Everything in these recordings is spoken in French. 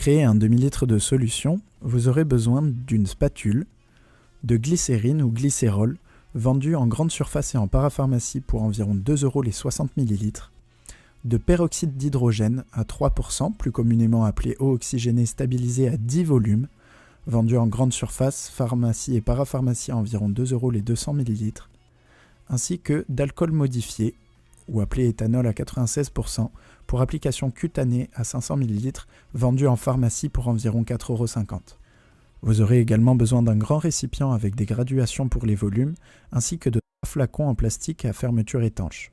créer un demi-litre de solution, vous aurez besoin d'une spatule, de glycérine ou glycérol, vendu en grande surface et en parapharmacie pour environ 2 € les 60 ml, de peroxyde d'hydrogène à 3%, plus communément appelé eau oxygénée stabilisée à 10 volumes, vendu en grande surface, pharmacie et parapharmacie à environ 2 € les 200 ml, ainsi que d'alcool modifié, ou appelé éthanol à 96%, pour application cutanée à 500 ml, vendu en pharmacie pour environ 4,50 €. Vous aurez également besoin d'un grand récipient avec des graduations pour les volumes, ainsi que de 3 flacons en plastique à fermeture étanche.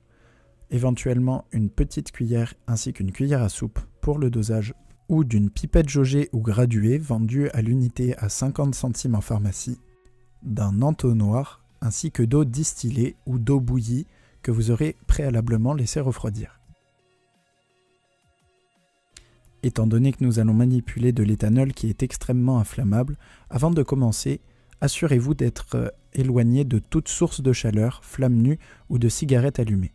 Éventuellement une petite cuillère ainsi qu'une cuillère à soupe pour le dosage, ou d'une pipette jaugée ou graduée vendue à l'unité à 50 centimes en pharmacie, d'un entonnoir, ainsi que d'eau distillée ou d'eau bouillie que vous aurez préalablement laissé refroidir. Étant donné que nous allons manipuler de l'éthanol qui est extrêmement inflammable, avant de commencer, assurez-vous d'être éloigné de toute source de chaleur, flamme nue ou de cigarette allumée.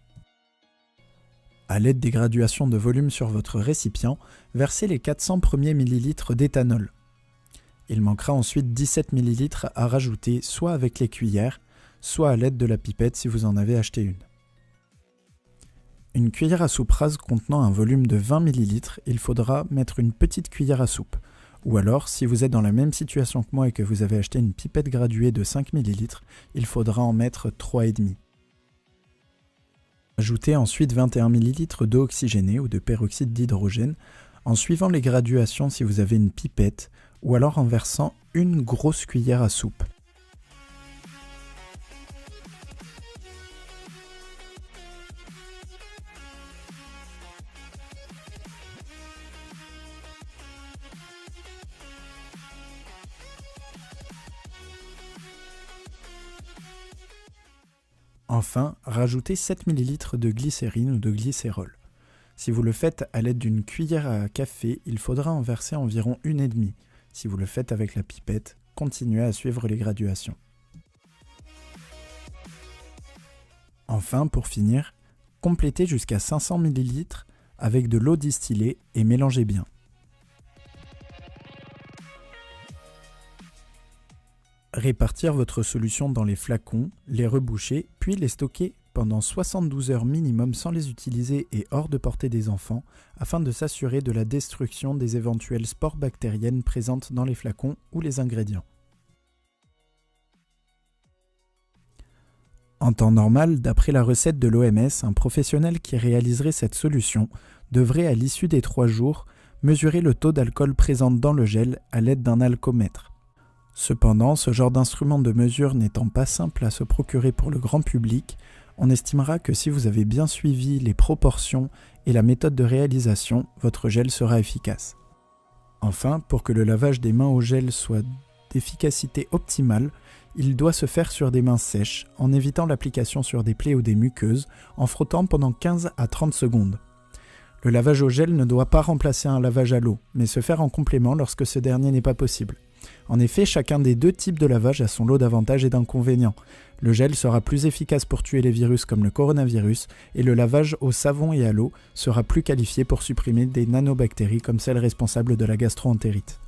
À l'aide des graduations de volume sur votre récipient, versez les 400 premiers millilitres d'éthanol. Il manquera ensuite 17 ml à rajouter soit avec les cuillères, soit à l'aide de la pipette si vous en avez acheté une. Une cuillère à soupe rase contenant un volume de 20 ml, il faudra mettre une petite cuillère à soupe. Ou alors, si vous êtes dans la même situation que moi et que vous avez acheté une pipette graduée de 5 ml, il faudra en mettre 3,5. Ajoutez ensuite 21 ml d'eau oxygénée ou de peroxyde d'hydrogène en suivant les graduations si vous avez une pipette ou alors en versant une grosse cuillère à soupe. Enfin, rajoutez 7 ml de glycérine ou de glycérol. Si vous le faites à l'aide d'une cuillère à café, il faudra en verser environ 1,5. Si vous le faites avec la pipette, continuez à suivre les graduations. Enfin, pour finir, complétez jusqu'à 500 ml avec de l'eau distillée et mélangez bien. Répartir votre solution dans les flacons, les reboucher, puis les stocker pendant 72 heures minimum sans les utiliser et hors de portée des enfants, afin de s'assurer de la destruction des éventuelles spores bactériennes présentes dans les flacons ou les ingrédients. En temps normal, d'après la recette de l'OMS, un professionnel qui réaliserait cette solution devrait, à l'issue des 3 jours, mesurer le taux d'alcool présent dans le gel à l'aide d'un alcomètre. Cependant, ce genre d'instrument de mesure n'étant pas simple à se procurer pour le grand public, on estimera que si vous avez bien suivi les proportions et la méthode de réalisation, votre gel sera efficace. Enfin, pour que le lavage des mains au gel soit d'efficacité optimale, il doit se faire sur des mains sèches, en évitant l'application sur des plaies ou des muqueuses, en frottant pendant 15 à 30 secondes. Le lavage au gel ne doit pas remplacer un lavage à l'eau, mais se faire en complément lorsque ce dernier n'est pas possible. En effet, chacun des 2 types de lavage a son lot d'avantages et d'inconvénients. Le gel sera plus efficace pour tuer les virus comme le coronavirus, et le lavage au savon et à l'eau sera plus qualifié pour supprimer des nanobactéries comme celles responsables de la gastro-entérite.